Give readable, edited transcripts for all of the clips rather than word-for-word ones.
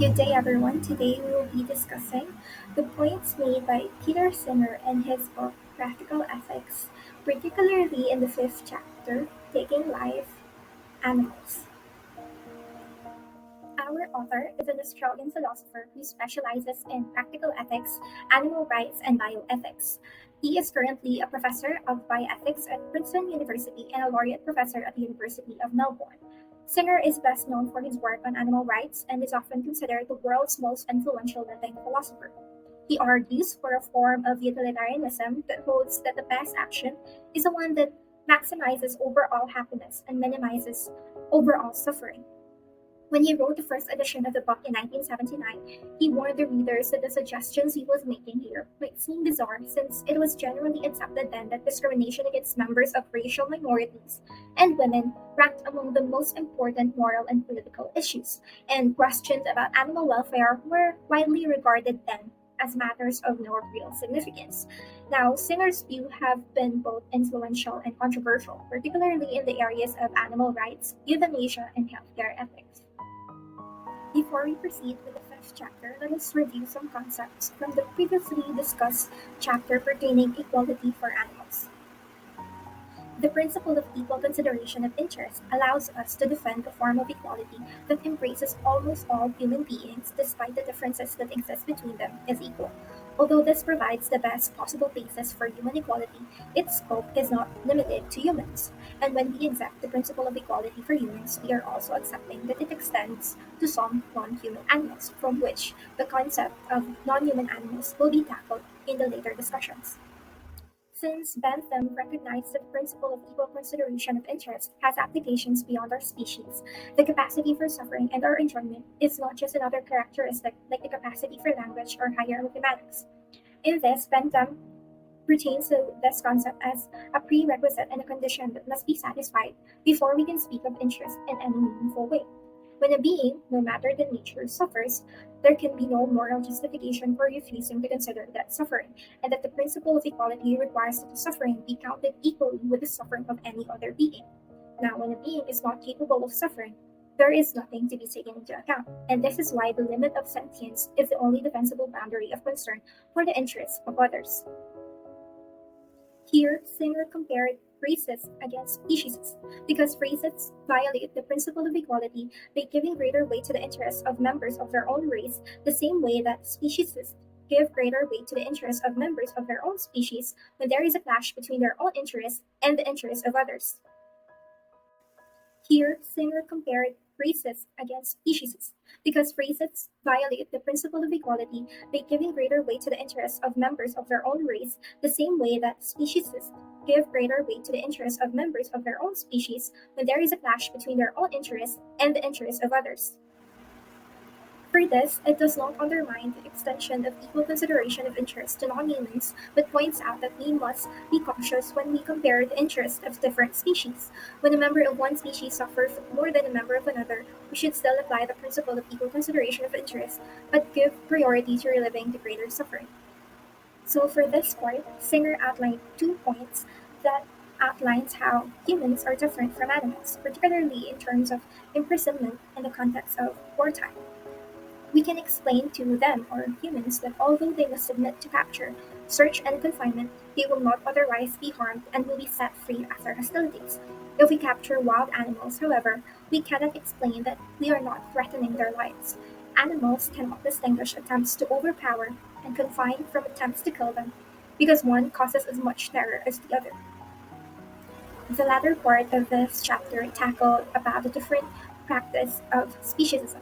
Good day, everyone. Today we will be discussing the points made by Peter Singer in his book Practical Ethics, particularly in the fifth chapter, Taking Life Animals. Our author is an Australian philosopher who specializes in practical ethics, animal rights, and bioethics. He is currently a professor of bioethics at Princeton University and a laureate professor at the University of Melbourne. Singer is best known for his work on animal rights and is often considered the world's most influential living philosopher. He argues for a form of utilitarianism that holds that the best action is the one that maximizes overall happiness and minimizes overall suffering. When he wrote the first edition of the book in 1979, he warned the readers that the suggestions he was making here might seem bizarre since it was generally accepted then that discrimination against members of racial minorities and women ranked among the most important moral and political issues, and questions about animal welfare were widely regarded then as matters of no real significance. Now, Singer's views have been both influential and controversial, particularly in the areas of animal rights, euthanasia, and healthcare ethics. Before we proceed with the fifth chapter, let us review some concepts from the previously discussed chapter pertaining equality for animals. The principle of equal consideration of interest allows us to defend a form of equality that embraces almost all human beings, despite the differences that exist between them, as equal. Although this provides the best possible basis for human equality, its scope is not limited to humans. And when we accept the principle of equality for humans, we are also accepting that it extends to some non-human animals, from which the concept of non-human animals will be tackled in the later discussions. Since Bentham recognized that the principle of equal consideration of interest has applications beyond our species, the capacity for suffering and our enjoyment is not just another characteristic like the capacity for language or higher mathematics. In this, Bentham retains this concept as a prerequisite and a condition that must be satisfied before we can speak of interest in any meaningful way. When a being, no matter the nature, suffers, there can be no moral justification for refusing to consider that suffering, and that the principle of equality requires that the suffering be counted equally with the suffering of any other being. Now, when a being is not capable of suffering, there is nothing to be taken into account, and this is why the limit of sentience is the only defensible boundary of concern for the interests of others. Here, Singer compared races against species, because races violate the principle of equality by giving greater weight to the interests of members of their own race, the same way that speciesists give greater weight to the interests of members of their own species when there is a clash between their own interests and the interests of others. Here, Singer compared races against species, because races violate the principle of equality by giving greater weight to the interests of members of their own race, the same way that speciesists give greater weight to the interests of members of their own species when there is a clash between their own interests and the interests of others. For this, it does not undermine the extension of equal consideration of interest to non-humans, but points out that we must be cautious when we compare the interests of different species. When a member of one species suffers more than a member of another, we should still apply the principle of equal consideration of interest, but give priority to relieving the greater suffering. So for this part, Singer outlined 2 points that outlines how humans are different from animals, particularly in terms of imprisonment in the context of wartime. We can explain to them, or humans, that although they must submit to capture, search, and confinement, they will not otherwise be harmed and will be set free after hostilities. If we capture wild animals, however, we cannot explain that we are not threatening their lives. Animals cannot distinguish attempts to overpower and confine from attempts to kill them, because one causes as much terror as the other. The latter part of this chapter tackled about the different practice of speciesism.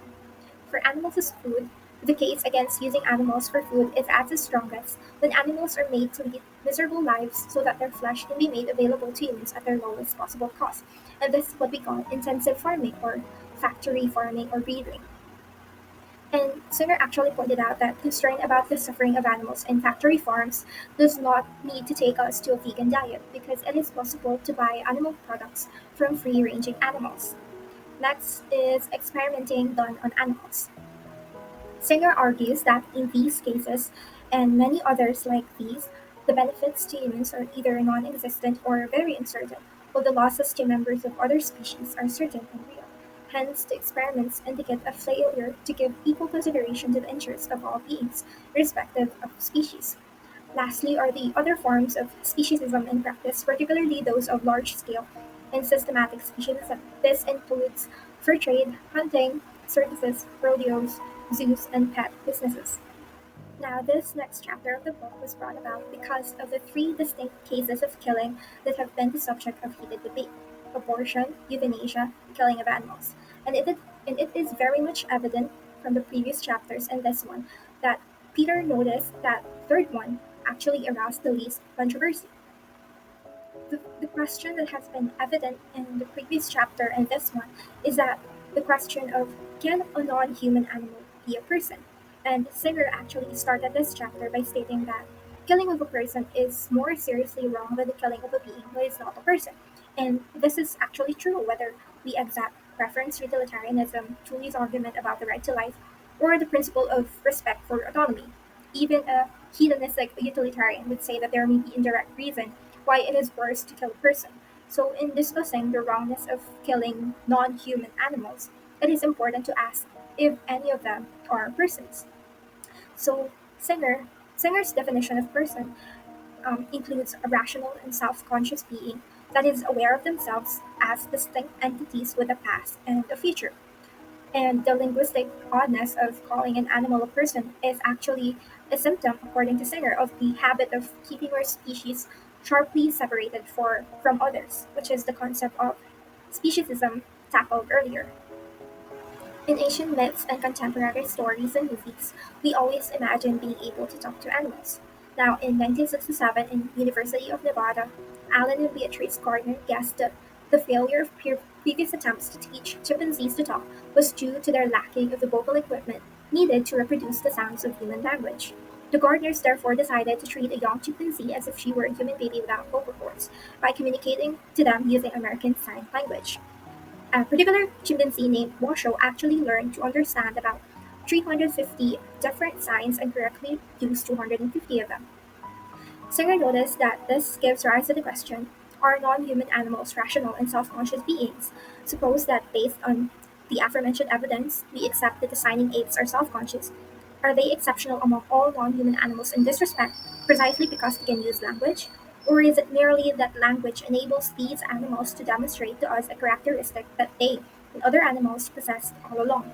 For animals as food, the case against using animals for food is at its strongest when animals are made to lead miserable lives so that their flesh can be made available to humans at their lowest possible cost. And this is what we call intensive farming or factory farming or breeding. And Singer actually pointed out that concern about the suffering of animals in factory farms does not need to take us to a vegan diet because it is possible to buy animal products from free ranging animals. Next is experimenting done on animals. Singer argues that in these cases, and many others like these, the benefits to humans are either non-existent or very uncertain, while the losses to members of other species are certain and real. Hence, the experiments indicate a failure to give equal consideration to the interests of all beings, irrespective of species. Lastly are the other forms of speciesism in practice, particularly those of large scale and systematic speciesism. This includes fur trade, hunting, circuses, rodeos, zoos, and pet businesses. Now, this next chapter of the book was brought about because of the three distinct cases of killing that have been the subject of heated debate: abortion, euthanasia, killing of animals. And it is very much evident from the previous chapters and this one that Peter noticed that third one actually aroused the least controversy. The question that has been evident in the previous chapter and this one is that the question of, can a non human animal be a person? And Singer actually started this chapter by stating that killing of a person is more seriously wrong than the killing of a being who is not a person. And this is actually true whether we accept preference utilitarianism, Tully's argument about the right to life, or the principle of respect for autonomy. Even a hedonistic utilitarian would say that there may be indirect reason why it is worse to kill a person. So, in discussing the wrongness of killing non human animals, it is important to ask if any of them are persons. So, Singer's definition of person includes a rational and self conscious being that is aware of themselves as distinct entities with a past and a future. And the linguistic oddness of calling an animal a person is actually a symptom, according to Singer, of the habit of keeping our species sharply separated from others, which is the concept of speciesism tackled earlier. In ancient myths and contemporary stories and movies, we always imagine being able to talk to animals. Now, in 1967, in University of Nevada, Alan and Beatrice Gardner guessed that the failure of previous attempts to teach chimpanzees to talk was due to their lacking of the vocal equipment needed to reproduce the sounds of human language. The Gardners therefore decided to treat a young chimpanzee as if she were a human baby without vocal cords by communicating to them using American Sign Language. A particular chimpanzee named Washoe actually learned to understand about 350 different signs and correctly used 250 of them. Singer noticed that this gives rise to the question, are non human animals rational and self conscious beings? Suppose that based on the aforementioned evidence, we accept that the signing apes are self conscious. Are they exceptional among all non human animals in this respect, precisely because they can use language? Or is it merely that language enables these animals to demonstrate to us a characteristic that they and other animals possessed all along?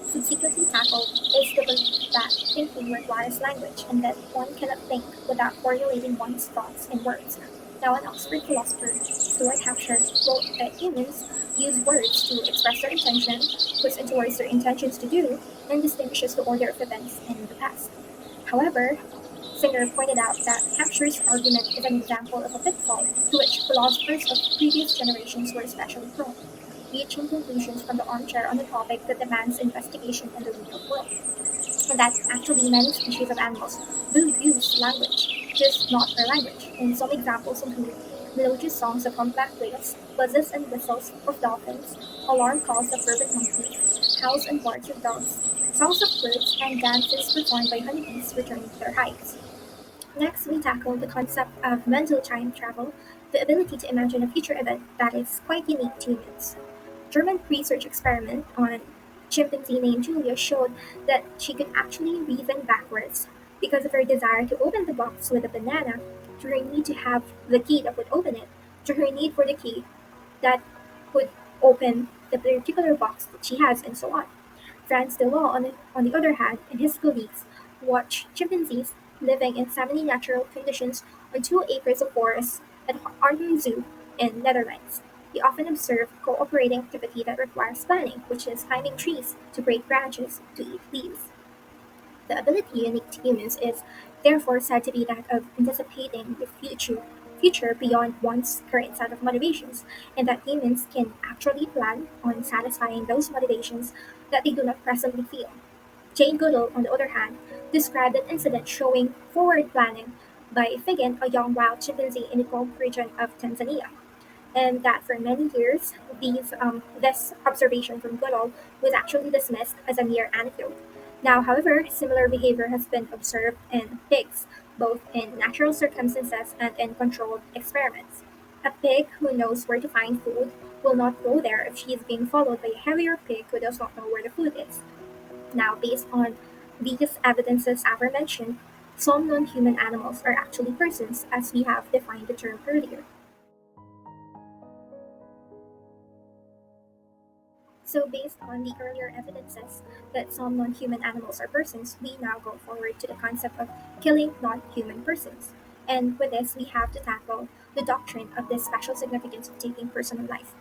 Subsequently tackled is the belief that thinking requires language and that one cannot think without formulating one's thoughts in words. Now, an Oxford philosopher, Stuart Hampshire, wrote that humans use words to express their intention, puts into words their intentions to do, and distinguishes the order of events in the past. However, Singer pointed out that Hampshire's argument is an example of a pitfall to which philosophers of previous generations were especially prone, reaching conclusions from the armchair on a topic that demands investigation in the real world. And that actually many species of animals do use language, just not their language. And some examples include melodious songs of humpback whales, buzzes and whistles of dolphins, alarm calls of fervent monkeys, howls and barks of dogs, songs of birds, and dances performed by honeybees returning to their hives. Next, we tackle the concept of mental time travel, the ability to imagine a future event that is quite unique to humans. German research experiment on a chimpanzee named Julia showed that she could actually reason backwards. Because of her desire to open the box with a banana, to her need to have the key that would open it, to her need for the key that would open the particular box that she has, and so on. Franz Delos, on the other hand, and his colleagues watched chimpanzees living in semi-natural conditions on 2 acres of forest at Arnhem Zoo in Netherlands. They often observe cooperating activity that requires planning, which is climbing trees to break branches to eat leaves. The ability unique to humans is therefore said to be that of anticipating the future beyond one's current set of motivations, and that humans can actually plan on satisfying those motivations that they do not presently feel. Jane Goodall, on the other hand, described an incident showing forward planning by Figgin, a young wild chimpanzee in the Gulf region of Tanzania, and that for many years this observation from Goodall was actually dismissed as a mere anecdote. Now, however, similar behavior has been observed in pigs, both in natural circumstances and in controlled experiments. A pig who knows where to find food will not go there if she is being followed by a heavier pig who does not know where the food is. Now, based on these evidences aforementioned, some non-human animals are actually persons, as we have defined the term earlier. So, based on the earlier evidences that some non human animals are persons, we now go forward to the concept of killing non human persons. And with this, we have to tackle the doctrine of the special significance of taking personal life.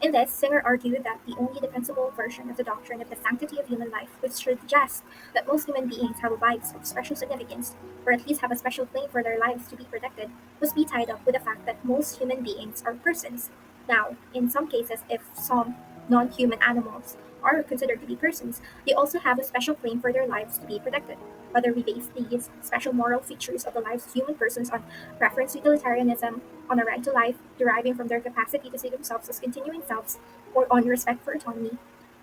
In this, Singer argued that the only defensible version of the doctrine of the sanctity of human life, which suggests that most human beings have lives of special significance, or at least have a special claim for their lives to be protected, must be tied up with the fact that most human beings are persons. Now, in some cases, if some non human animals are considered to be persons, they also have a special claim for their lives to be protected. Whether we base these special moral features of the lives of human persons on preference utilitarianism, on a right to life deriving from their capacity to see themselves as continuing selves, or on respect for autonomy,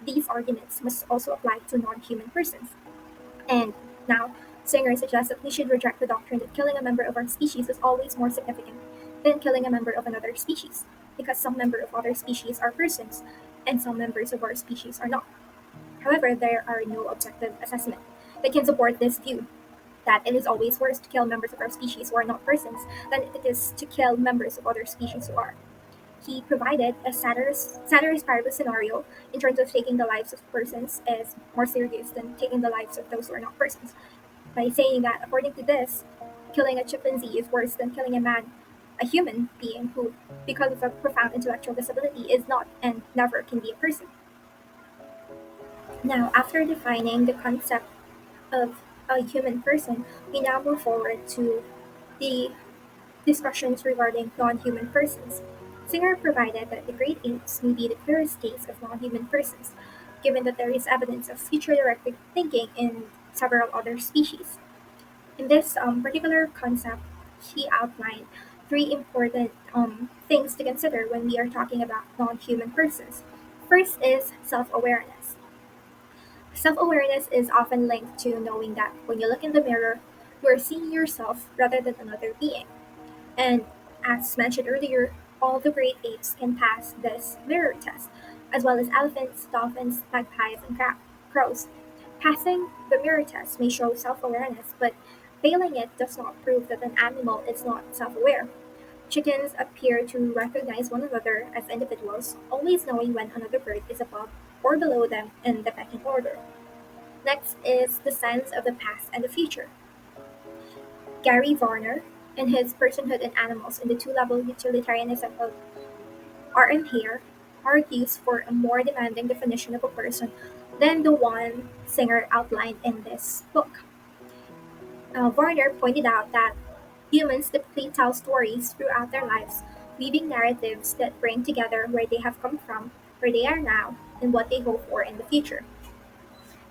these arguments must also apply to non human persons. And now, Singer suggests that we should reject the doctrine that killing a member of our species is always more significant than killing a member of another species, because some members of other species are persons, and some members of our species are not. However, there are no objective assessment that can support this view that it is always worse to kill members of our species who are not persons than it is to kill members of other species who are. He provided a ceteris paribus scenario in terms of taking the lives of persons is more serious than taking the lives of those who are not persons, by saying that, according to this, killing a chimpanzee is worse than killing a man, a human being who, because of a profound intellectual disability, is not and never can be a person. Now, after defining the concept of a human person, we now move forward to the discussions regarding non-human persons. Singer provided that the great apes may be the clearest case of non-human persons, given that there is evidence of future-directed thinking in several other species. In this particular concept, he outlined three important things to consider when we are talking about non-human persons. First is self-awareness. Self-awareness is often linked to knowing that when you look in the mirror, you are seeing yourself rather than another being. And as mentioned earlier, all the great apes can pass this mirror test, as well as elephants, dolphins, magpies, and crows. Passing the mirror test may show self awareness, but failing it does not prove that an animal is not self aware. Chickens appear to recognize one another as individuals, always knowing when another bird is above or below them in the pecking order. Next is the sense of the past and the future. Gary Varner, in his Personhood and Animals in the Two-Level Utilitarianism of R.M. Hare, argues for a more demanding definition of a person than the one Singer outlined in this book. Varner pointed out that humans typically tell stories throughout their lives, weaving narratives that bring together where they have come from, where they are now, and what they hope for in the future.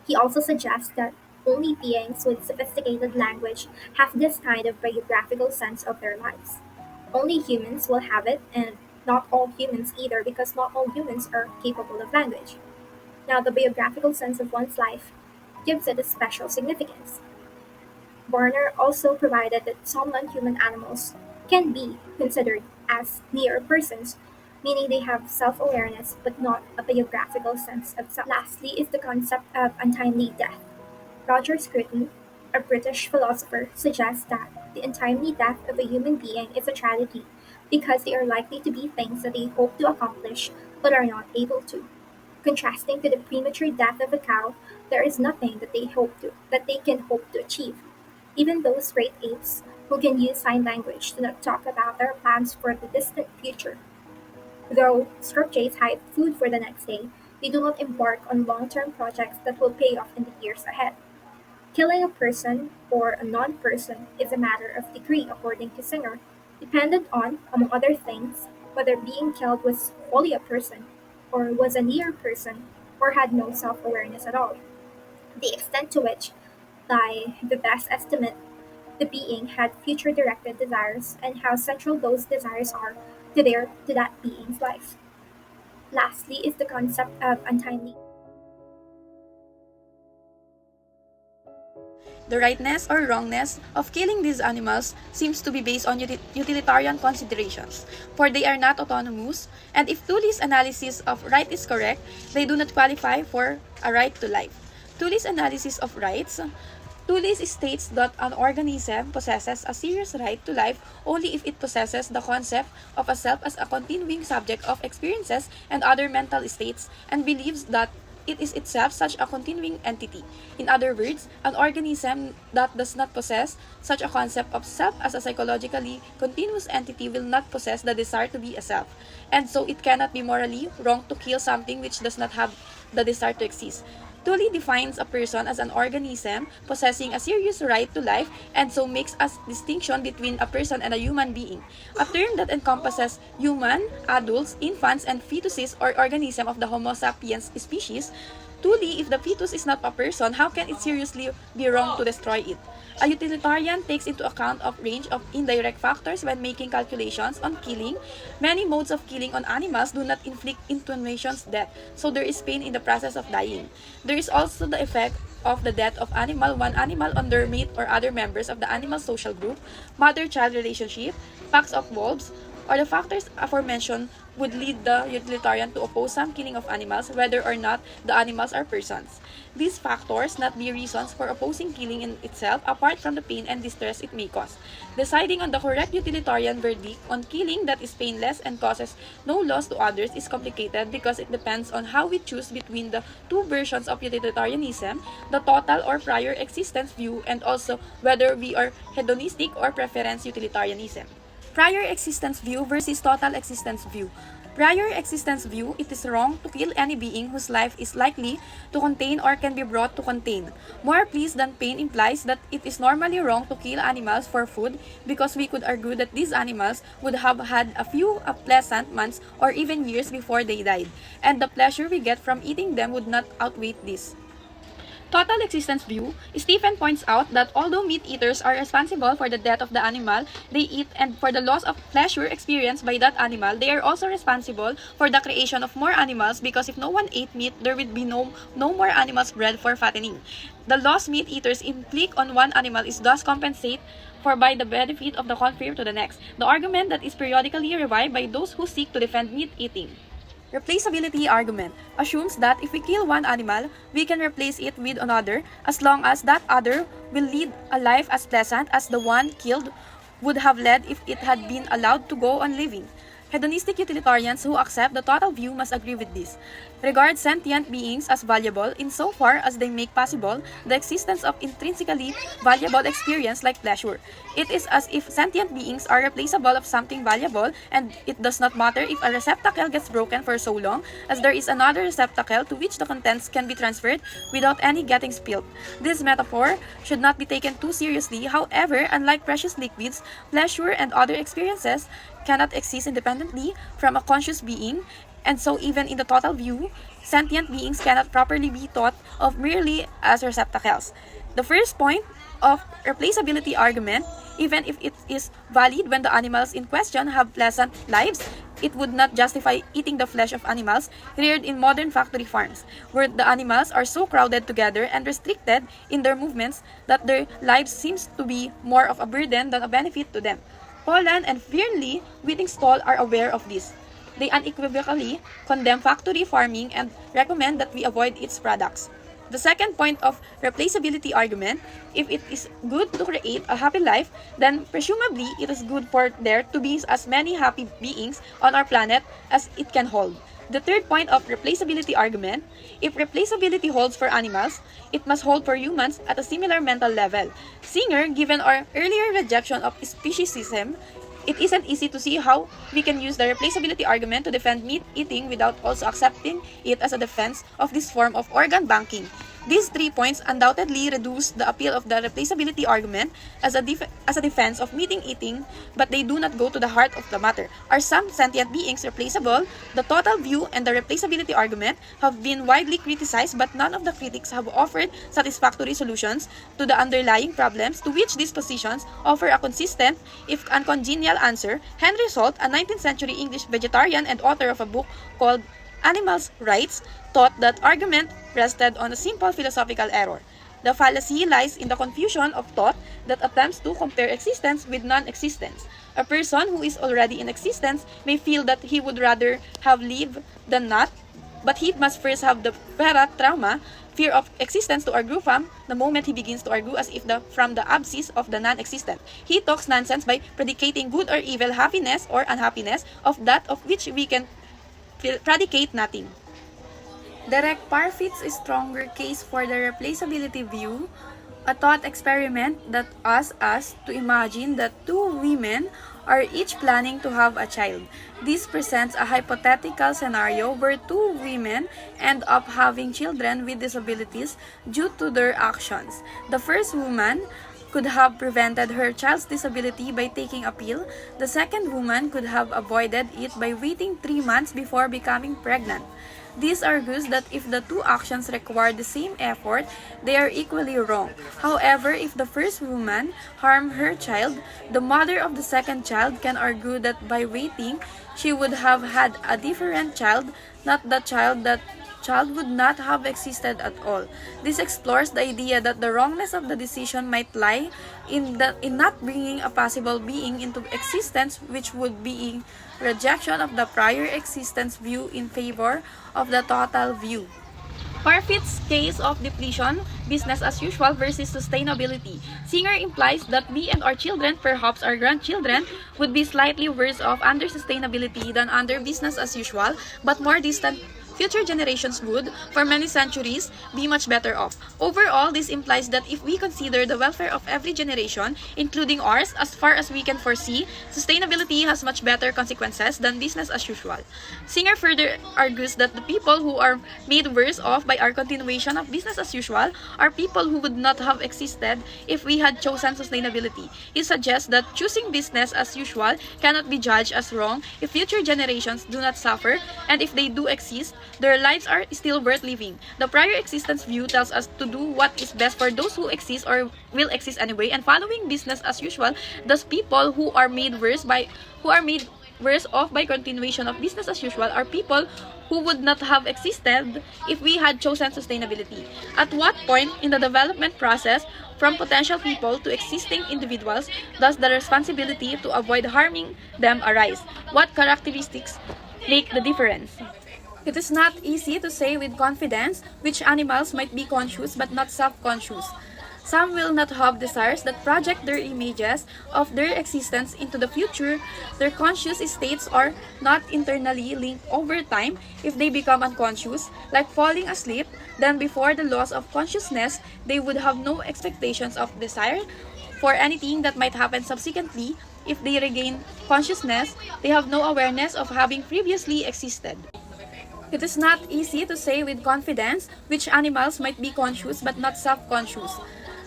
He also suggests that only beings with sophisticated language have this kind of biographical sense of their lives. Only humans will have it, and not all humans either, because not all humans are capable of language. Now, the biographical sense of one's life gives it a special significance. Warner also provided that some non-human animals can be considered as near persons, meaning they have self-awareness but not a biographical sense of self. Lastly is the concept of untimely death. Roger Scruton, a British philosopher, suggests that the untimely death of a human being is a tragedy because they are likely to be things that they hope to accomplish but are not able to. Contrasting to the premature death of a cow, there is nothing that they can hope to achieve. Even those great apes who can use sign language do not talk about their plans for the distant future. Though scrub jays hide food for the next day, they do not embark on long-term projects that will pay off in the years ahead. Killing a person or a non-person is a matter of degree according to Singer, dependent on, among other things, whether being killed was wholly a person, or was a near person, or had no self-awareness at all. The extent to which, by the best estimate, the being had future directed desires and how central those desires are to that being's life. Lastly is the concept of untimely. The rightness or wrongness of killing these animals seems to be based on utilitarian considerations, for they are not autonomous, and if Tully's analysis of right is correct, they do not qualify for a right to life. Tully's analysis of rights, Tully states that an organism possesses a serious right to life only if it possesses the concept of a self as a continuing subject of experiences and other mental states, and believes that it is itself such a continuing entity. In other words, an organism that does not possess such a concept of self as a psychologically continuous entity will not possess the desire to be a self, and so it cannot be morally wrong to kill something which does not have the desire to exist. Tully defines a person as an organism possessing a serious right to life, and so makes a distinction between a person and a human being, a term that encompasses human, adults, infants, and fetuses or organism of the Homo sapiens species. Tully, if the fetus is not a person, how can it seriously be wrong to destroy it? A utilitarian takes into account a range of indirect factors when making calculations on killing. Many modes of killing on animals do not inflict intuition's death, so there is pain in the process of dying. There is also the effect of the death of one animal on their mate or other members of the animal social group, mother-child relationship, packs of wolves, or the factors aforementioned would lead the utilitarian to oppose some killing of animals, whether or not the animals are persons. These factors not be reasons for opposing killing in itself, apart from the pain and distress it may cause. Deciding on the correct utilitarian verdict on killing that is painless and causes no loss to others is complicated because it depends on how we choose between the two versions of utilitarianism, the total or prior existence view, and also whether we are hedonistic or preference utilitarianism. Prior existence view versus total existence view. Prior existence view, it is wrong to kill any being whose life is likely to contain or can be brought to contain. More pleas than pain implies that it is normally wrong to kill animals for food because we could argue that these animals would have had a few pleasant months or even years before they died, and the pleasure we get from eating them would not outweigh this. Total existence view, Stephen points out that although meat eaters are responsible for the death of the animal they eat and for the loss of pleasure experienced by that animal, they are also responsible for the creation of more animals because if no one ate meat, there would be no more animals bred for fattening. The loss meat eaters inflict on one animal is thus compensated for by the benefit of the contrary to the next, the argument that is periodically revived by those who seek to defend meat eating. Replaceability argument assumes that if we kill one animal, we can replace it with another as long as that other will lead a life as pleasant as the one killed would have led if it had been allowed to go on living. Hedonistic utilitarians who accept the total view must agree with this. Regard sentient beings as valuable insofar as they make possible the existence of intrinsically valuable experience like pleasure. It is as if sentient beings are replaceable of something valuable, and it does not matter if a receptacle gets broken for so long as there is another receptacle to which the contents can be transferred without any getting spilled. This metaphor should not be taken too seriously. However, unlike precious liquids, pleasure and other experiences cannot exist independently from a conscious being, and so even in the total view, sentient beings cannot properly be thought of merely as receptacles. The first point of replaceability argument, even if it is valid when the animals in question have pleasant lives, it would not justify eating the flesh of animals reared in modern factory farms, where the animals are so crowded together and restricted in their movements that their lives seems to be more of a burden than a benefit to them. Pollan and Fearnley Whittingstall are aware of this. They unequivocally condemn factory farming and recommend that we avoid its products. The second point of replaceability argument, if it is good to create a happy life, then presumably it is good for there to be as many happy beings on our planet as it can hold. The third point of replaceability argument, if replaceability holds for animals, it must hold for humans at a similar mental level. Singer, given our earlier rejection of speciesism, it isn't easy to see how we can use the replaceability argument to defend meat eating without also accepting it as a defense of this form of organ banking. These 3 points undoubtedly reduce the appeal of the replaceability argument as a defense of meat eating, but they do not go to the heart of the matter. Are some sentient beings replaceable? The total view and the replaceability argument have been widely criticized, but none of the critics have offered satisfactory solutions to the underlying problems to which these positions offer a consistent, if uncongenial answer. Henry Salt, a 19th century English vegetarian and author of a book called Animals' Rights, thought that argument rested on a simple philosophical error. The fallacy lies in the confusion of thought that attempts to compare existence with non-existence. A person who is already in existence may feel that he would rather have lived than not, but he must first have the trauma, fear of existence to argue from the moment he begins to argue as if from the abscess of the non-existent. He talks nonsense by predicating good or evil, happiness or unhappiness of that of which we can predicate nothing. Direct parfits a stronger case for the replaceability view, a thought experiment that asks us to imagine that two women are each planning to have a child. This presents a hypothetical scenario where two women end up having children with disabilities due to their actions. The first woman could have prevented her child's disability by taking a pill. The second woman could have avoided it by waiting 3 months before becoming pregnant. This argues that if the two actions require the same effort, they are equally wrong. However, if the first woman harmed her child, the mother of the second child can argue that by waiting, she would have had a different child, not the child that child would not have existed at all. This explores the idea that the wrongness of the decision might lie in not bringing a possible being into existence, which would be rejection of the prior existence view in favor of the total view. Parfit's case of depletion, business as usual versus sustainability. Singer implies that we and our children, perhaps our grandchildren, would be slightly worse off under sustainability than under business as usual, but more distant future generations would, for many centuries, be much better off. Overall, this implies that if we consider the welfare of every generation, including ours, as far as we can foresee, sustainability has much better consequences than business as usual. Singer further argues that the people who are made worse off by our continuation of business as usual are people who would not have existed if we had chosen sustainability. He suggests that choosing business as usual cannot be judged as wrong if future generations do not suffer, and if they do exist, their lives are still worth living. The prior existence view tells us to do what is best for those who exist or will exist anyway, and following business as usual, thus people who are made worse off by continuation of business as usual are people who would not have existed if we had chosen sustainability. At what point in the development process, from potential people to existing individuals, does the responsibility to avoid harming them arise? What characteristics make the difference? It is not easy to say with confidence which animals might be conscious but not self-conscious. Some will not have desires that project their images of their existence into the future. Their conscious states are not internally linked over time. If they become unconscious, like falling asleep, then before the loss of consciousness, they would have no expectations of desire for anything that might happen subsequently. If they regain consciousness, they have no awareness of having previously existed. It is not easy to say with confidence which animals might be conscious but not self-conscious.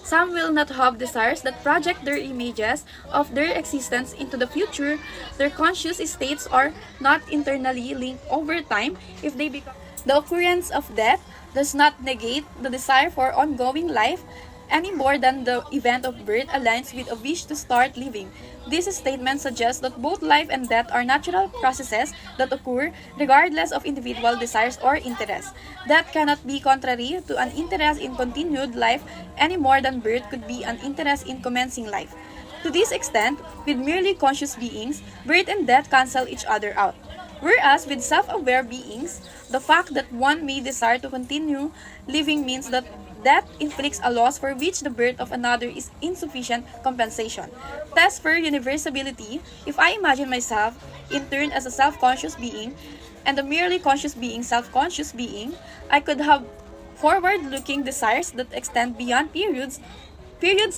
Some will not have desires that project their images of their existence into the future. Their conscious states are not internally linked over time. If they become the occurrence of death does not negate the desire for ongoing life any more than the event of birth aligns with a wish to start living. This statement suggests that both life and death are natural processes that occur regardless of individual desires or interests. Death cannot be contrary to an interest in continued life any more than birth could be an interest in commencing life. To this extent, with merely conscious beings, birth and death cancel each other out. Whereas with self-aware beings, the fact that one may desire to continue living means that death inflicts a loss for which the birth of another is insufficient compensation. Test for universality: if I imagine myself in turn as a self-conscious being and a merely conscious being, self-conscious being, I could have forward-looking desires that extend beyond periods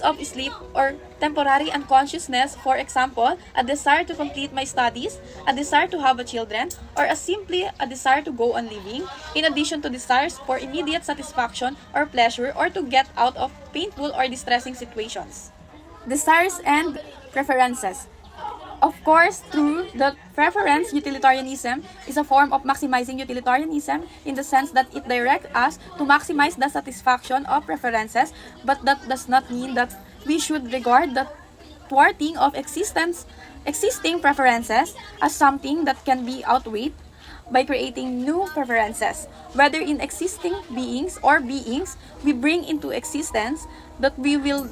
of sleep or temporary unconsciousness. For example, a desire to complete my studies, a desire to have a children, or simply a desire to go on living, in addition to desires for immediate satisfaction or pleasure or to get out of painful or distressing situations. Desires and preferences. Of course, true that preference utilitarianism is a form of maximizing utilitarianism in the sense that it directs us to maximize the satisfaction of preferences, but that does not mean that we should regard the thwarting of existing preferences as something that can be outweighed by creating new preferences, whether in existing beings or beings we bring into existence that we will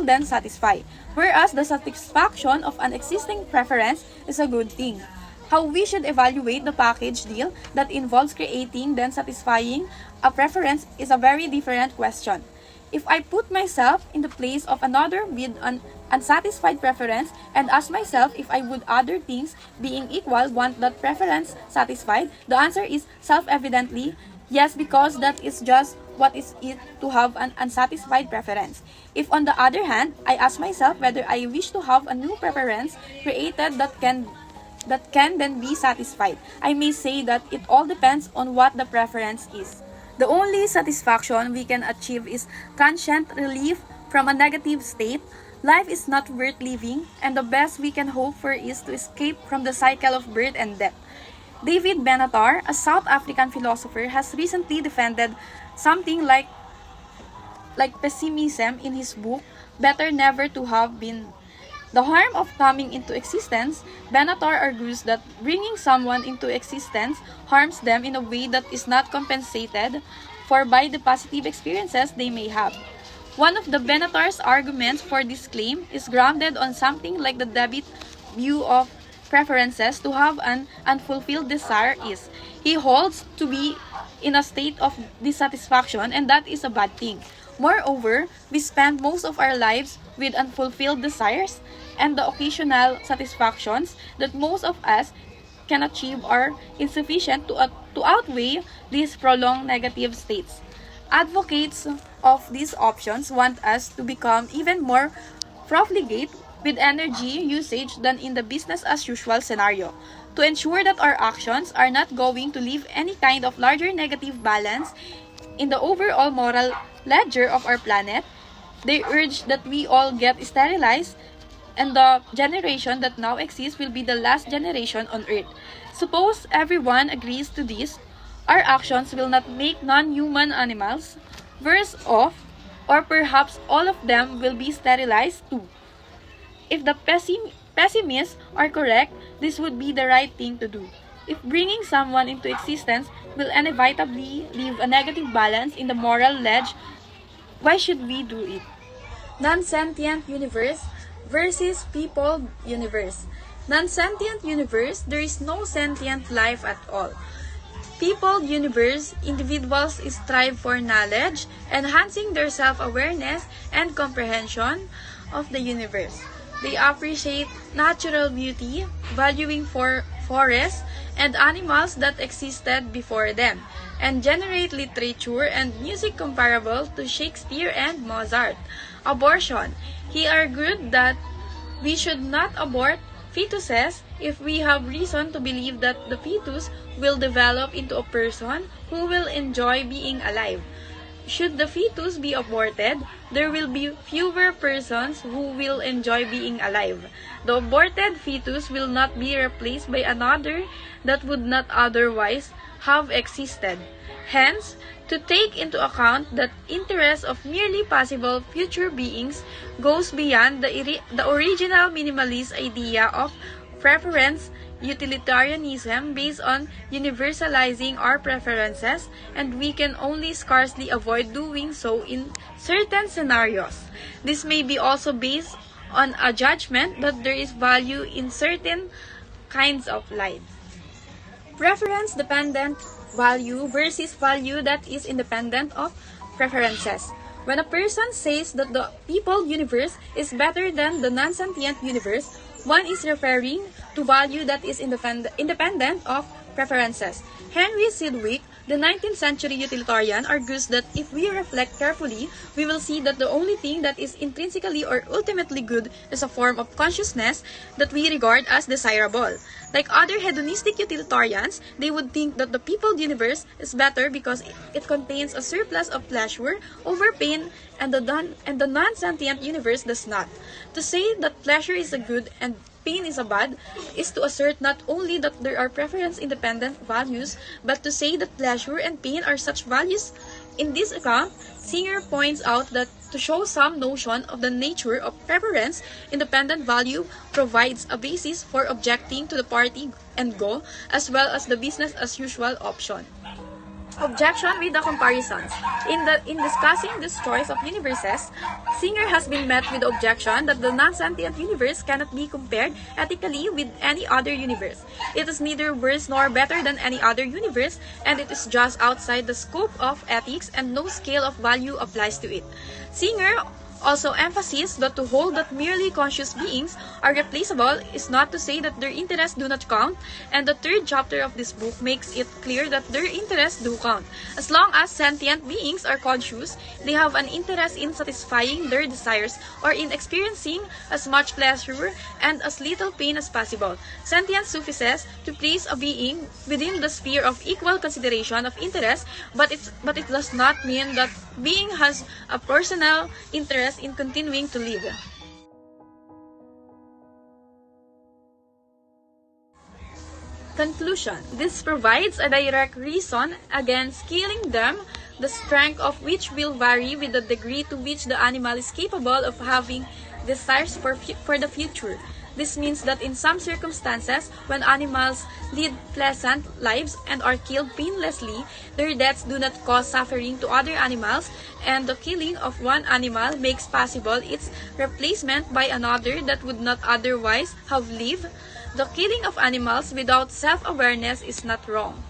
then satisfy, whereas the satisfaction of an existing preference is a good thing. How we should evaluate the package deal that involves creating then satisfying a preference is a very different question. If I put myself in the place of another with an unsatisfied preference and ask myself if I would other things being equal want that preference satisfied, the answer is self-evidently yes, because that is just what is it to have an unsatisfied preference. If on the other hand, I ask myself whether I wish to have a new preference created that can then be satisfied, I may say that it all depends on what the preference is. The only satisfaction we can achieve is transient relief from a negative state. Life is not worth living, and the best we can hope for is to escape from the cycle of birth and death. David Benatar, a South African philosopher, has recently defended something like pessimism in his book, Better Never to Have Been. The harm of coming into existence, Benatar argues that bringing someone into existence harms them in a way that is not compensated for by the positive experiences they may have. One of the Benatar's arguments for this claim is grounded on something like the David view of preferences to have an unfulfilled desire is. He holds to be in a state of dissatisfaction, and that is a bad thing. Moreover, we spend most of our lives with unfulfilled desires, and the occasional satisfactions that most of us can achieve are insufficient to outweigh these prolonged negative states. Advocates of these options want us to become even more profligate with energy usage than in the business as usual scenario. To ensure that our actions are not going to leave any kind of larger negative balance in the overall moral ledger of our planet, they urge that we all get sterilized and the generation that now exists will be the last generation on Earth. Suppose everyone agrees to this, our actions will not make non-human animals worse off, or perhaps all of them will be sterilized too. If the pessimists are correct, this would be the right thing to do. If bringing someone into existence will inevitably leave a negative balance in the moral ledge, why should we do it? Non-sentient universe versus people universe. Non-sentient universe, there is no sentient life at all. People universe, individuals strive for knowledge, enhancing their self-awareness and comprehension of the universe. They appreciate natural beauty, valuing for forests and animals that existed before them, and generate literature and music comparable to Shakespeare and Mozart. Abortion. He argued that we should not abort fetuses if we have reason to believe that the fetus will develop into a person who will enjoy being alive. Should the fetus be aborted, there will be fewer persons who will enjoy being alive. The aborted fetus will not be replaced by another that would not otherwise have existed. Hence, to take into account that interest of merely possible future beings goes beyond the original minimalist idea of preference utilitarianism based on universalizing our preferences, and we can only scarcely avoid doing so in certain scenarios. This may be also based on a judgment that there is value in certain kinds of life. Preference-dependent value versus value that is independent of preferences. When a person says that the people universe is better than the non-sentient universe, one is referring to value that is independent of preferences. Henry Sidgwick, the 19th century utilitarian, argues that if we reflect carefully, we will see that the only thing that is intrinsically or ultimately good is a form of consciousness that we regard as desirable. Like other hedonistic utilitarians, they would think that the peopled universe is better because it contains a surplus of pleasure over pain, and the non-sentient universe does not. To say that pleasure is a good and pain is a bad is to assert not only that there are preference-independent values, but to say that pleasure and pain are such values In this account, Singer points out that to show some notion of the nature of preference, independent value provides a basis for objecting to the party and goal as well as the business as usual option. Objection with the comparisons. In discussing this choice of universes, Singer has been met with the objection that the non-sentient universe cannot be compared ethically with any other universe. It is neither worse nor better than any other universe, and it is just outside the scope of ethics and no scale of value applies to it. Singer also emphasizes that to hold that merely conscious beings are replaceable is not to say that their interests do not count, and the third chapter of this book makes it clear that their interests do count. As long as sentient beings are conscious, they have an interest in satisfying their desires or in experiencing as much pleasure and as little pain as possible. Sentience suffices to place a being within the sphere of equal consideration of interest, but it does not mean that being has a personal interest in continuing to live. Conclusion. This provides a direct reason against killing them, the strength of which will vary with the degree to which the animal is capable of having desires for the future. This means that in some circumstances, when animals lead pleasant lives and are killed painlessly, their deaths do not cause suffering to other animals, and the killing of one animal makes possible its replacement by another that would not otherwise have lived. The killing of animals without self-awareness is not wrong.